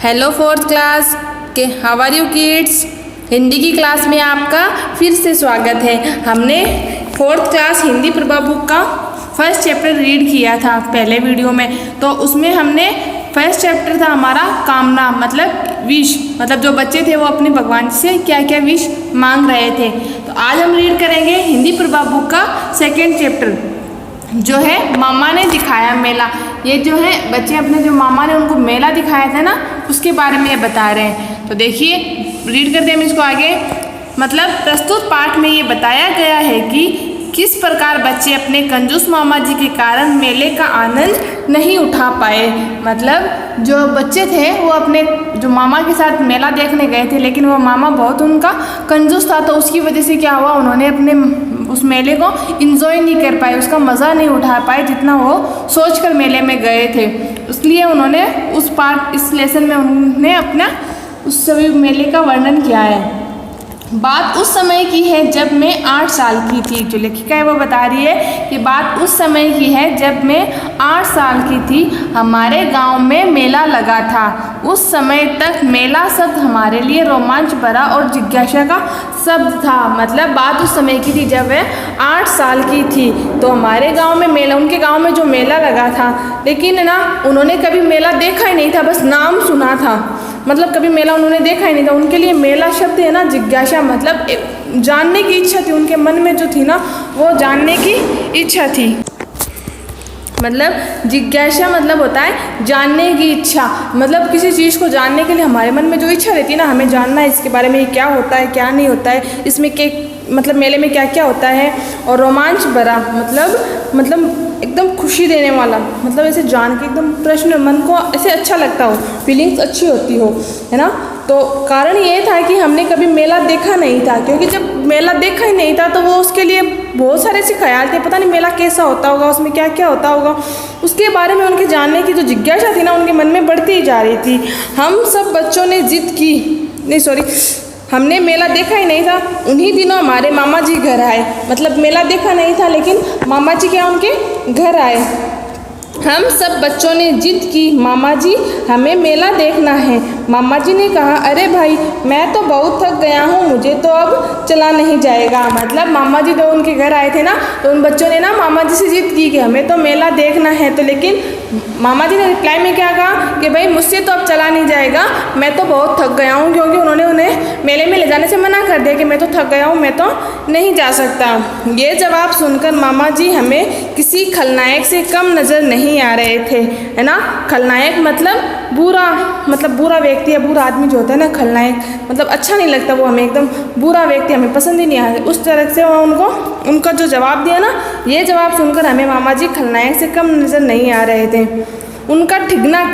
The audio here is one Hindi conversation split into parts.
हेलो फोर्थ क्लास के how are you kids. Hindi की क्लास में आपका फिर से स्वागत है। हमने fourth class Hindi Prabha book का फर्स्ट चैप्टर रीड किया था पहले वीडियो में। तो उसमें हमने फर्स्ट चैप्टर था हमारा कामना मतलब विश, मतलब जो बच्चे थे वो अपने भगवान से क्या क्या विश मांग रहे थे। तो आज हम रीड करेंगे हिंदी प्रभा बुक का सेकेंड चैप्टर जो है मामा ने दिखाया मेला। ये जो है बच्चे अपने जो मामा ने उनको मेला दिखाया था ना, उसके बारे में ये बता रहे हैं। तो देखिए रीड करते हैं हम इसको आगे। मतलब प्रस्तुत पाठ में ये बताया गया है कि किस प्रकार बच्चे अपने कंजूस मामा जी के कारण मेले का आनंद नहीं उठा पाए। मतलब जो बच्चे थे वो अपने जो मामा के साथ मेला देखने गए थे, लेकिन वो मामा बहुत उनका कंजूस था, तो उसकी वजह से क्या हुआ, उन्होंने अपने उस मेले को इंजॉय नहीं कर पाए, उसका मज़ा नहीं उठा पाए जितना वो सोचकर मेले में गए थे। इसलिए उन्होंने इस लेसन में उन्होंने अपना उस सभी मेले का वर्णन किया है। बात उस समय की है जब मैं 8 साल की थी। जो लेखिका है वो बता रही है कि बात उस समय की है जब मैं 8 साल की थी। हमारे गांव में मेला लगा था। उस समय तक मेला शब्द हमारे लिए रोमांच भरा और जिज्ञासा का शब्द था। मतलब बात उस समय की थी जब वह 8 साल की थी। तो हमारे गांव में मेला, उनके गांव में जो मेला लगा था, लेकिन ना उन्होंने कभी मेला देखा ही नहीं था, बस नाम सुना था। मतलब कभी मेला उन्होंने देखा ही नहीं था। उनके लिए मेला शब्द है ना जिज्ञासा, मतलब एक जानने की इच्छा थी उनके मन में जो थी ना, वो जानने की इच्छा थी। मतलब जिज्ञासा मतलब होता है जानने की इच्छा। मतलब किसी चीज़ को जानने के लिए हमारे मन में जो इच्छा रहती है ना, हमें जानना है इसके बारे में, क्या होता है क्या नहीं होता है, इसमें क्या मतलब मेले में क्या क्या होता है। और रोमांच भरा मतलब एकदम खुशी देने वाला, मतलब ऐसे जान के एकदम प्रश्न मन को ऐसे अच्छा लगता हो, फीलिंग्स अच्छी होती हो, है ना। तो कारण ये था कि हमने कभी मेला देखा नहीं था, क्योंकि जब मेला देखा ही नहीं था तो वो उसके लिए बहुत सारे ऐसे ख्याल थे, पता नहीं मेला कैसा होता होगा, उसमें क्या क्या होता होगा, उसके बारे में उनके जानने की जो जिज्ञासा थी ना उनके मन में बढ़ती ही जा रही थी। हम सब बच्चों ने जिद की, हमने मेला देखा ही नहीं था। उन्हीं दिनों हमारे मामा जी घर आए। मतलब मेला देखा नहीं था लेकिन मामा जी क्या उनके घर आए। हम सब बच्चों ने जिद की, मामा जी हमें मेला देखना है। मामा जी ने कहा, अरे भाई मैं तो बहुत थक गया हूँ, मुझे तो अब चला नहीं जाएगा। मतलब मामा जी जब उनके घर आए थे ना, तो उन बच्चों ने ना मामा जी से जिद की कि हमें तो मेला देखना है। तो लेकिन मामा जी ने रिप्लाई में क्या कहा कि भाई मुझसे तो अब चला नहीं जाएगा, मैं तो बहुत थक गया हूँ। क्योंकि उन्होंने उन्हें मेले में ले जाने से मना कर दिया कि मैं तो थक गया हूँ, मैं तो नहीं जा सकता। ये जवाब सुनकर मामा जी हमें किसी खलनायक से कम नज़र नहीं आ रहे थे, है ना। खलनायक मतलब बुरा व्यक्ति या बुरा आदमी जो होता है ना, खलनायक मतलब अच्छा नहीं लगता वो हमें, एकदम बुरा व्यक्ति, हमें पसंद ही नहीं आता। उस तरह से उनका जो जवाब दिया ना, ये जवाब सुनकर हमें मामा जी खलनायक से कम नज़र नहीं आ रहे थे। उनका ठिगना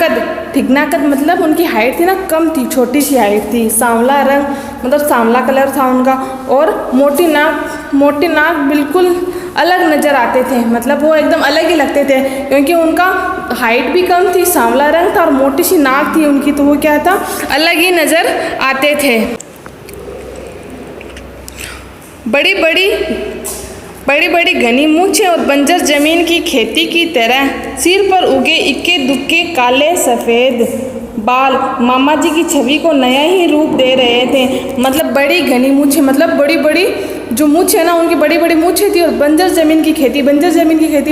कद मतलब उनकी हाइट थी ना, कम थी, छोटी सी हाइट थी। सांवला रंग मतलब सांवला कलर था उनका। और मोटी नाक बिल्कुल अलग नज़र आते थे। मतलब वो एकदम अलग ही लगते थे, क्योंकि उनका हाइट भी कम थी, सांवला रंग था और मोटी सी नाक थी उनकी, तो वो क्या था, अलग ही नज़र आते थे। बड़ी बड़ी घनी मूछें और बंजर जमीन की खेती की तरह सिर पर उगे इक्के दुक्के काले सफ़ेद बाल मामा जी की छवि को नया ही रूप दे रहे थे। मतलब बड़ी घनी मूछें, मतलब बड़ी जो मूछ है ना उनकी बड़ी मूछें थी। और बंजर ज़मीन की खेती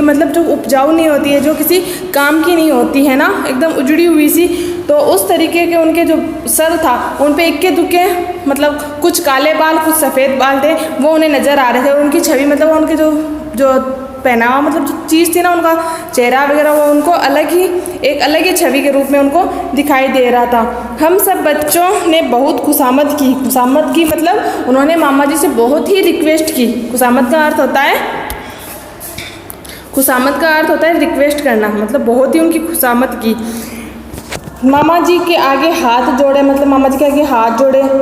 मतलब जो उपजाऊ नहीं होती है, जो किसी काम की नहीं होती है ना, एकदम उजड़ी हुई सी। तो उस तरीके के उनके जो सर था उन पे इक्के दुक्के मतलब कुछ काले बाल कुछ सफ़ेद बाल थे, वो उन्हें नज़र आ रहे थे। उनकी छवि मतलब उनके जो पहनावा मतलब जो चीज़ थी ना, उनका चेहरा वगैरह, वो उनको एक अलग ही छवि के रूप में उनको दिखाई दे रहा था। हम सब बच्चों ने बहुत खुशामद की मतलब उन्होंने मामा जी से बहुत ही रिक्वेस्ट की। खुशामद का अर्थ होता है रिक्वेस्ट करना, मतलब बहुत ही उनकी खुशामद की। मामा जी के आगे हाथ जोड़े।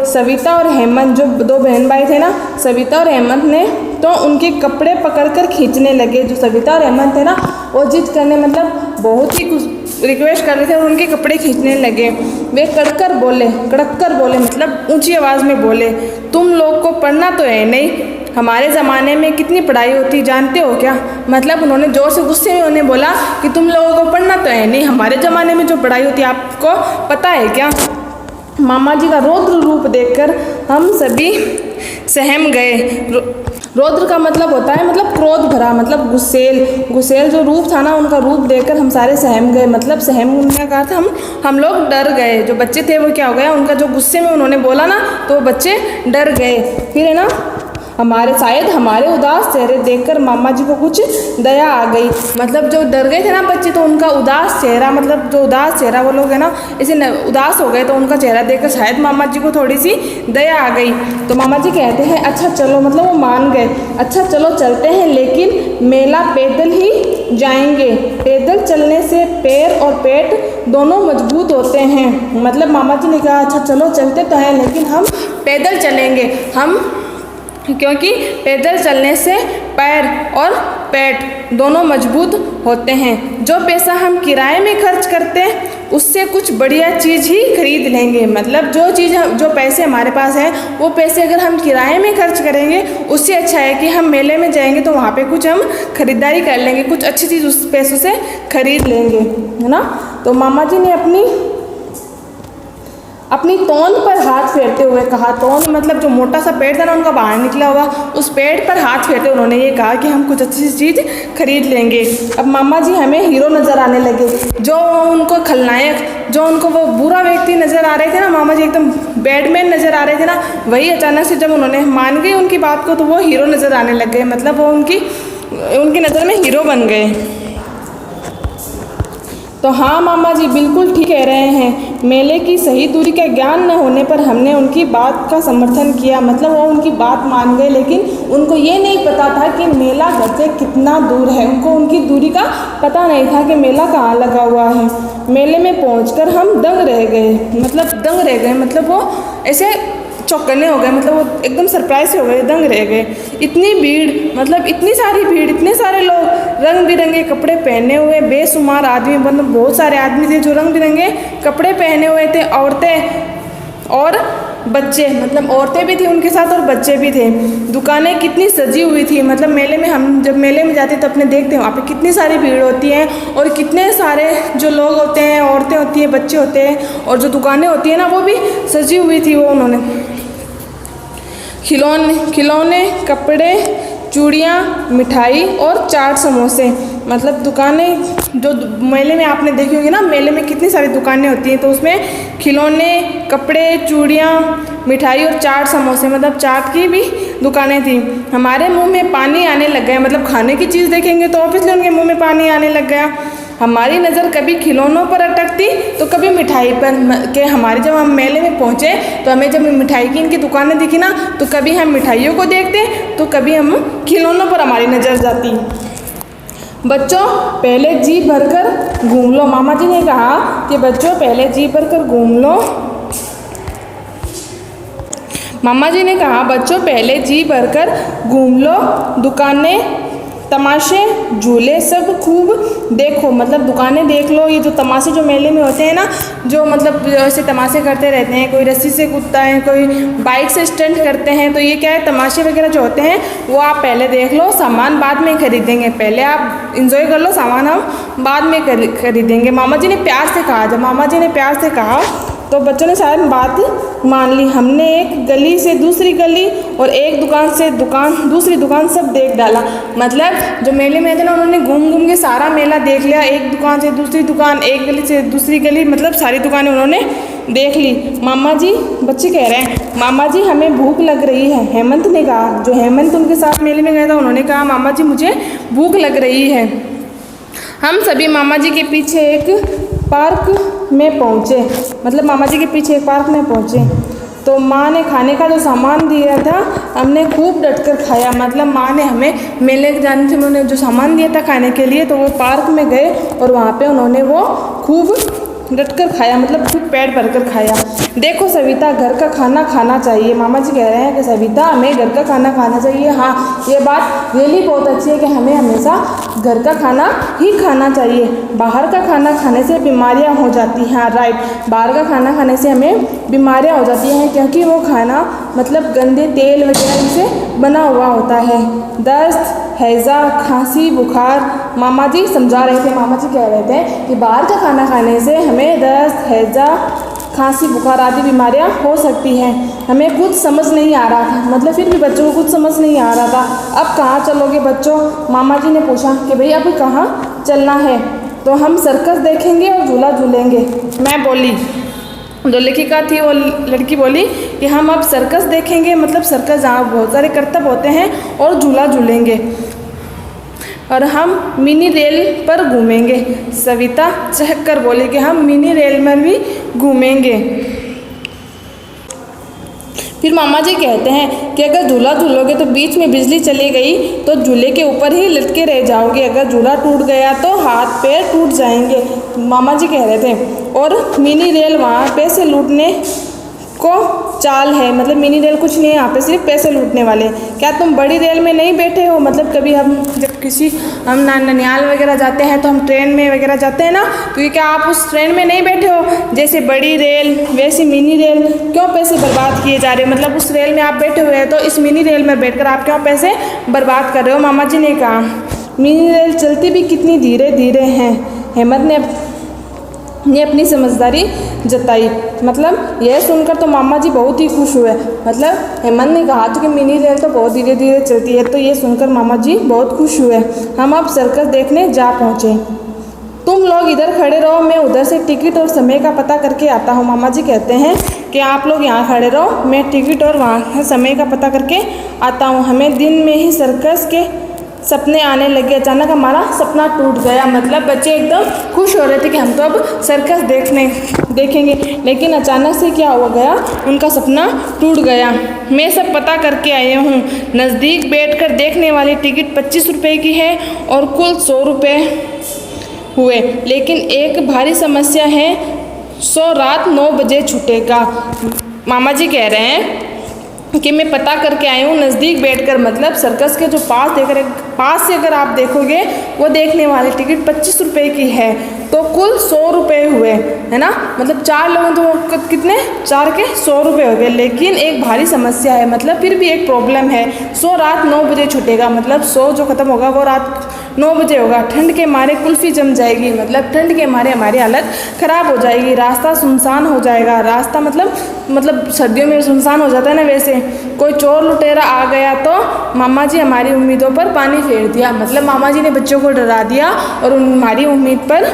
सविता और हेमंत जो 2 बहन भाई थे ना, सविता और हेमंत ने तो उनके कपड़े पकड़कर खींचने लगे। जो सविता और हेमंत थे ना, वो जिद करने मतलब बहुत ही रिक्वेस्ट कर रहे थे और उनके कपड़े खींचने लगे। वे कड़क कर बोले मतलब ऊंची आवाज़ में बोले, तुम लोग को पढ़ना तो है नहीं, हमारे ज़माने में कितनी पढ़ाई होती जानते हो क्या? मतलब उन्होंने ज़ोर से गुस्से में उन्हें बोला कि तुम लोगों को पढ़ना तो है नहीं, हमारे ज़माने में जो पढ़ाई होती है आपको पता है क्या? मामा जी का रौद्र रूप देखकर हम सभी सहम गए। रौद्र का मतलब होता है मतलब क्रोध भरा, मतलब गुस्सेल जो रूप था ना, उनका रूप देखकर हम सारे सहम गए। मतलब सहम का अर्थ हम लोग डर गए। जो बच्चे थे वो क्या हो गया, उनका जो गुस्से में उन्होंने बोला ना तो वो बच्चे डर गए। फिर है ना हमारे उदास चेहरे देखकर मामा जी को कुछ दया आ गई। मतलब जो डर गए थे ना बच्चे, तो उनका उदास चेहरा, मतलब जो उदास चेहरा वो लोग है ना इसे उदास हो गए, तो उनका चेहरा देखकर शायद मामा जी को थोड़ी सी दया आ गई। तो मामा जी कहते हैं अच्छा चलो, मतलब वो मान गए, अच्छा चलो चलते हैं, लेकिन मेला पैदल ही जाएंगे। पैदल चलने से पैर और पेट दोनों मजबूत होते हैं। मतलब मामा जी ने कहा अच्छा चलो चलते तो हैं, लेकिन हम पैदल चलेंगे, क्योंकि पैदल चलने से पैर और पेट दोनों मजबूत होते हैं। जो पैसा हम किराए में खर्च करते हैं उससे कुछ बढ़िया चीज़ ही खरीद लेंगे। मतलब जो पैसे हमारे पास हैं वो पैसे अगर हम किराए में खर्च करेंगे उससे अच्छा है कि हम मेले में जाएंगे तो वहाँ पे कुछ हम खरीदारी कर लेंगे, कुछ अच्छी चीज़ उस पैसों से खरीद लेंगे, है ना। तो मामा जी ने अपनी तौन पर हाथ फेरते हुए कहा, तौन मतलब जो मोटा सा पेड़ था ना उनका बाहर निकला हुआ, उस पेड़ पर हाथ फेरते उन्होंने ये कहा कि हम कुछ अच्छी चीज़ खरीद लेंगे। अब मामा जी हमें हीरो नज़र आने लगे, जो उनको खलनायक, जो उनको वो बुरा व्यक्ति नज़र आ रहे थे ना, मामा जी एकदम बैडमैन नज़र आ रहे थे ना, वही अचानक से जब उन्होंने मान गए उनकी बात को तो वो हीरो नज़र आने लग गए। मतलब वो उनकी नज़र में हीरो बन गए। तो हाँ मामा जी बिल्कुल ठीक कह रहे हैं, मेले की सही दूरी का ज्ञान न होने पर हमने उनकी बात का समर्थन किया। मतलब वो उनकी बात मान गए, लेकिन उनको ये नहीं पता था कि मेला घर से कितना दूर है। उनको उनकी दूरी का पता नहीं था कि मेला कहाँ लगा हुआ है। मेले में पहुंचकर हम दंग रह गए, मतलब वो ऐसे चौकन्ने हो गए, मतलब वो एकदम सरप्राइज हो गए, दंग रह गए। इतनी भीड़, मतलब इतनी सारी भीड़, इतने सारे लोग, रंग बिरंगे कपड़े पहने हुए बेशुमार आदमी, मतलब बहुत सारे आदमी थे जो रंग बिरंगे कपड़े पहने हुए थे, औरतें और बच्चे, मतलब औरतें भी थी उनके साथ और बच्चे भी थे। दुकानें कितनी सजी हुई थी। मतलब मेले में हम जब मेले में जाते हैं तो अपने देखते हैं वहाँ पे कितनी सारी भीड़ होती है और कितने सारे जो लोग होते हैं, औरतें होती हैं, बच्चे होते हैं, और जो दुकानें होती हैं ना वो भी सजी हुई थी। वो उन्होंने खिलौने, कपड़े, चूड़ियाँ, मिठाई और चाट समोसे, मतलब दुकानें जो मेले में आपने देखी होगी ना, मेले में कितनी सारी दुकानें होती हैं, तो उसमें खिलौने, कपड़े, चूड़ियाँ, मिठाई और चाट समोसे, मतलब चाट की भी दुकानें थी। हमारे मुंह में पानी आने लग गया। मतलब खाने की चीज़ देखेंगे तो ऑब्वियसली उनके मुंह में पानी आने लग गया। हमारी नज़र कभी खिलौनों पर अटकती तो कभी मिठाई पर, के हमारे जब हम मेले में पहुँचे तो हमें जब मिठाई की इनकी दुकानें दिखी ना तो कभी हम मिठाइयों को देखते तो कभी हम खिलौनों पर हमारी नज़र जाती। बच्चों पहले जी भरकर घूम लो, मामा जी ने कहा कि बच्चों पहले जी भरकर घूम लो। मामा जी ने कहा बच्चों पहले जी भरकर घूम लो, दुकानें, तमाशे, झूले सब खूब देखो। मतलब दुकानें देख लो, ये जो तमाशे जो मेले में होते हैं ना, जो मतलब ऐसे तमाशे करते रहते हैं, कोई रस्सी से कूदता है, कोई बाइक से स्टंट करते हैं, तो ये क्या है, तमाशे वगैरह जो होते हैं वो आप पहले देख लो, सामान बाद में खरीदेंगे, पहले आप इंजॉय कर लो, सामान हम बाद में खरीदेंगे। मामा जी ने प्यार से कहा। जब मामा जी ने प्यार से कहा तो बच्चों ने शायद बात मान ली। हमने एक गली से दूसरी गली और एक दुकान से दूसरी दुकान सब देख डाला। मतलब जो मेले में थे ना उन्होंने घूम के सारा मेला देख लिया, एक दुकान से दूसरी दुकान, एक गली से दूसरी गली, मतलब सारी दुकानें उन्होंने देख ली। मामा जी, बच्चे कह रहे हैं मामा जी हमें भूख लग रही है। हेमंत ने कहा, जो हेमंत उनके साथ मेले में गया था, उन्होंने कहा मामा जी मुझे भूख लग रही है। हम सभी मामा जी के पीछे एक पार्क में पहुँचे। मतलब मामा जी के पीछे एक पार्क में पहुँचे तो माँ ने खाने का जो सामान दिया था हमने खूब डटकर खाया। मतलब माँ ने हमें मेले के जाने से उन्होंने जो सामान दिया था खाने के लिए, तो वो पार्क में गए और वहाँ पे उन्होंने वो खूब डटकर खाया, मतलब खूब पेट भरकर खाया। देखो सविता, घर का खाना खाना चाहिए। मामा जी कह रहे हैं कि सविता हमें घर का खाना खाना चाहिए। हाँ, ये बात रियली बहुत अच्छी है कि हमें हमेशा घर का खाना ही खाना चाहिए। बाहर का खाना खाने से बीमारियां हो जाती हैं। हाँ राइट, बाहर का खाना खाने से हमें बीमारियां हो जाती हैं, क्योंकि वो खाना मतलब गंदे तेल वगैरह से बना हुआ होता है। दस्त, हैज़ा, खांसी, बुखार, मामा जी समझा रहे थे। मामा जी कह रहे थे कि बाहर का खाना खाने से हमें दस्त, हैज़ा, खांसी, बुखार आदि बीमारियां हो सकती हैं। हमें कुछ समझ नहीं आ रहा था, मतलब फिर भी बच्चों को कुछ समझ नहीं आ रहा था। अब कहाँ चलोगे बच्चों? मामा जी ने पूछा कि भाई अब कहाँ चलना है? तो हम सर्कस देखेंगे और झूला झूलेंगे। मैं बोली, जो लेखिका थी वो लड़की बोली कि हम अब सर्कस देखेंगे, मतलब सर्कस जहाँ बहुत सारे करतब होते हैं, और झूला झूलेंगे, और हम मिनी रेल पर घूमेंगे। सविता चहक कर बोली कि हम मिनी रेल में भी घूमेंगे। फिर मामा जी कहते हैं कि अगर झूला झूलोगे तो बीच में बिजली चली गई तो झूले के ऊपर ही लटके रह जाओगे। अगर झूला टूट गया तो हाथ पैर टूट जाएंगे। मामा जी कह रहे थे। और मिनी रेल वहाँ पैसे लूटने को चाल है, मतलब मिनी रेल कुछ नहीं है, यहाँ पे सिर्फ पैसे लूटने वाले। क्या तुम बड़ी रेल में नहीं बैठे हो? मतलब कभी हम जब हम ननिहाल वगैरह जाते हैं तो हम ट्रेन में वगैरह जाते हैं ना, तो ये क्या आप उस ट्रेन में नहीं बैठे हो? जैसे बड़ी रेल वैसी मिनी रेल, क्यों पैसे बर्बाद किए जा रहे हैं? मतलब उस रेल में आप बैठे हुए हैं तो इस मिनी रेल में बैठकर आप क्यों पैसे बर्बाद कर रहे हो? मामा जी ने कहा। मिनी रेल चलती भी कितनी धीरे धीरे है। हेमंत ने अपनी समझदारी जताई। मतलब यह सुनकर तो मामा जी बहुत ही खुश हुए। मतलब हेमंत ने कहा था कि मिनी रेल तो बहुत धीरे धीरे चलती है, तो ये सुनकर मामा जी बहुत खुश हुए। हम अब सर्कस देखने जा पहुँचे। तुम लोग इधर खड़े रहो, मैं उधर से टिकट और समय का पता करके आता हूँ। मामा जी कहते हैं कि आप लोग यहाँ खड़े रहो, मैं टिकट और वहाँ समय का पता करके आता हूँ। हमें दिन में ही सर्कस के सपने आने लगे। अचानक हमारा सपना टूट गया। मतलब बच्चे एकदम खुश हो रहे थे कि हम तो अब सर्कस देखेंगे, लेकिन अचानक से क्या हो गया, उनका सपना टूट गया। मैं सब पता करके आया हूँ। नज़दीक बैठकर देखने वाली टिकट 25 रुपये की है और कुल 100 रुपये हुए, लेकिन एक भारी समस्या है, 100 रात 9 बजे छूटेगा। मामा जी कह रहे हैं कि मैं पता करके आई हूँ। नज़दीक बैठकर मतलब सर्कस के जो पास से अगर आप देखोगे वो देखने वाली टिकट 25 रुपये की है, तो कुल 100 रुपये हुए, है ना। मतलब 4 लोगों तो कितने, 4 के 100 रुपये हो गए। लेकिन एक भारी समस्या है, मतलब फिर भी एक प्रॉब्लम है। 100 रात 9 बजे छूटेगा, मतलब 100 जो ख़त्म होगा वो रात 9 बजे होगा। ठंड के मारे कुल्फ़ी जम जाएगी, मतलब ठंड के मारे हमारी हालत ख़राब हो जाएगी। रास्ता सुनसान हो जाएगा। रास्ता मतलब सर्दियों में सुनसान हो जाता है ना, वैसे कोई चोर लुटेरा आ गया तो मामा जी हमारी उम्मीदों पर पानी फेर दिया। मतलब मामा जी ने बच्चों को डरा दिया और हमारी उम्मीद पर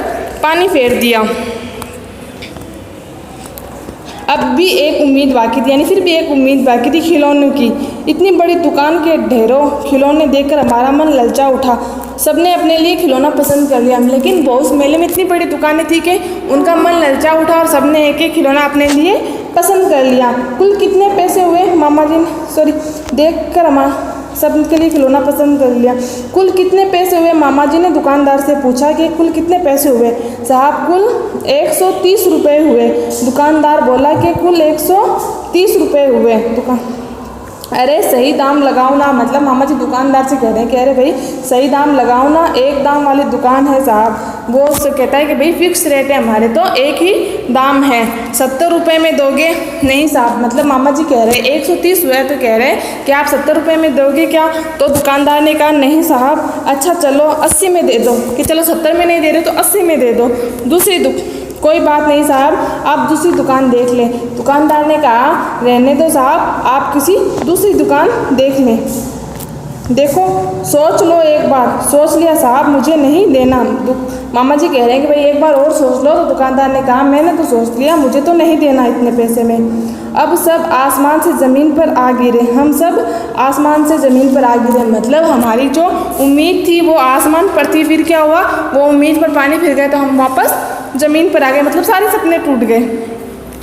पानी फेर दिया। अब भी एक उम्मीद बाकी थी, यानी फिर भी एक उम्मीद बाकी थी खिलौनों की। इतनी बड़ी दुकान के ढेरों खिलौने देखकर हमारा मन ललचा उठा। सबने अपने लिए खिलौना पसंद कर लिया, लेकिन उस मेले में इतनी बड़ी दुकानें थी कि उनका मन ललचा उठा और सबने एक एक खिलौना अपने लिए पसंद कर लिया। कुल कितने पैसे हुए? मामा जी ने देखकर हमारा सब के लिए खिलौना पसंद कर लिया। कुल कितने पैसे हुए? मामा जी ने दुकानदार से पूछा कि कुल कितने पैसे हुए? साहब कुल 130 रुपये हुए। दुकानदार बोला कि कुल 130 रुपये हुए। अरे सही दाम लगाओ ना। मतलब मामा जी दुकानदार से कह रहे भाई सही दाम लगाओ ना, एक दाम वाली दुकान है साहब। वो उससे कहता है कि भाई फिक्स रेट है हमारे, तो एक ही दाम है। 70 रुपये में दोगे? नहीं साहब। मतलब मामा जी कह रहे 130 हुआ है, तो कह रहे कि आप 70 रुपये में दोगे क्या? तो दुकानदार ने कहा नहीं साहब। अच्छा चलो 80 में दे दो। कि चलो 70 में नहीं दे रहे तो 80 में दे दो। कोई बात नहीं साहब, आप दूसरी दुकान देख लें। दुकानदार ने कहा रहने दो साहब, आप किसी दूसरी दुकान देख लें। देखो सोच लो एक बार। सोच लिया साहब, मुझे नहीं देना। मामा जी कह रहे हैं कि भाई एक बार और सोच लो। तो दुकानदार ने कहा मैंने तो सोच लिया, मुझे तो नहीं देना इतने पैसे में। अब सब आसमान से ज़मीन पर आ गिरे। हम सब आसमान से ज़मीन पर आ गिरे। मतलब हमारी जो उम्मीद थी वो आसमान पर थी, फिर क्या हुआ, वो उम्मीद पर पानी फिर गए, तो हम वापस ज़मीन पर आ गए। मतलब सारे सपने टूट गए।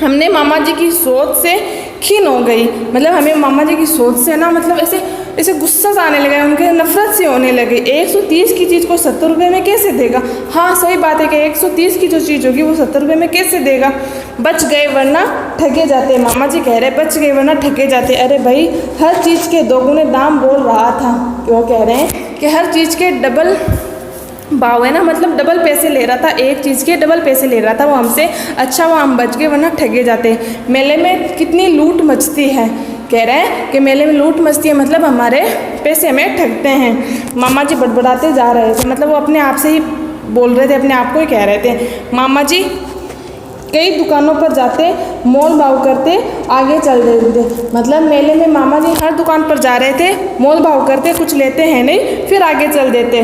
हमने मामा जी की सोच से खिन हो गई। मतलब हमें मामा जी की सोच से ना, मतलब ऐसे ऐसे गुस्सा सा आने लगा, उनके नफरत से होने लगे। 130 की चीज़ को 70 रुपये में कैसे देगा? हाँ सही बात है कि 130 की जो चीज़ होगी वो 70 रुपये में कैसे देगा? बच गए वरना ठगे जाते। मामा जी कह रहे बच गए वरना ठगे जाते। अरे भाई हर चीज़ के दोगुने दाम बोल रहा था। क्यों कह रहे हैं कि हर चीज़ के डबल भाव है ना, मतलब डबल पैसे ले रहा था, एक चीज़ के डबल पैसे ले रहा था वो हमसे। अच्छा वो हम बच गए वरना ठगे जाते। मेले में कितनी लूट मचती है, कह रहे हैं कि मेले में लूट मचती है, मतलब हमारे पैसे में ठगते हैं। मामा जी बड़बड़ाते जा रहे थे, मतलब वो अपने आप से ही बोल रहे थे, अपने आप को ही कह रहे थे। मामा जी कई दुकानों पर जाते, मोल भाव करते, आगे चल रहे थे। मतलब मेले में मामा जी हर दुकान पर जा रहे थे, मोल भाव करते, कुछ लेते हैं नहीं, फिर आगे चल देते।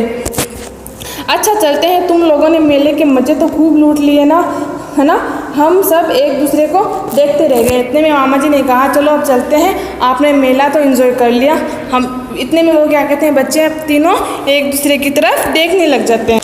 अच्छा चलते हैं, तुम लोगों ने मेले के मज़े तो खूब लूट लिए ना, है ना। हम सब एक दूसरे को देखते रह गए। इतने में मामा जी ने कहा चलो अब चलते हैं, आपने मेला तो एंजॉय कर लिया। हम इतने में वो क्या कहते हैं, बच्चे तीनों एक दूसरे की तरफ देखने लग जाते हैं।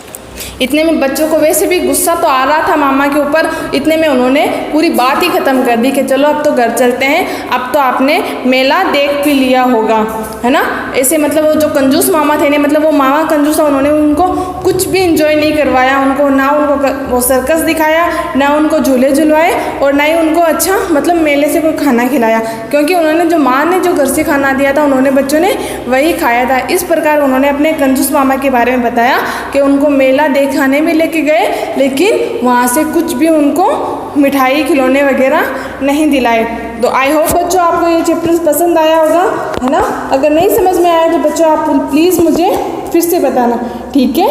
इतने में बच्चों को वैसे भी गुस्सा तो आ रहा था मामा के ऊपर। इतने में उन्होंने पूरी बात ही ख़त्म कर दी कि चलो अब तो घर चलते हैं, अब तो आपने मेला देख भी लिया होगा, है ना। ऐसे मतलब वो जो कंजूस मामा थे ना, मतलब वो मामा कंजूस था, उन्होंने उनको कुछ भी इंजॉय नहीं करवाया। उनको ना उनको वो सर्कस दिखाया, ना उनको झूले झुलवाए, और ना ही उनको अच्छा मतलब मेले से कोई खाना खिलाया, क्योंकि उन्होंने जो माँ ने जो घर से खाना दिया था उन्होंने बच्चों ने वही खाया था। इस प्रकार उन्होंने अपने कंजूस मामा के बारे में बताया कि उनको मेला खाने में लेके गए, लेकिन वहाँ से कुछ भी उनको मिठाई खिलौने वगैरह नहीं दिलाए। तो आई होप बच्चों आपको ये चैप्टर पसंद आया होगा, है ना। अगर नहीं समझ में आया तो बच्चों आप प्लीज़ मुझे फिर से बताना, ठीक है।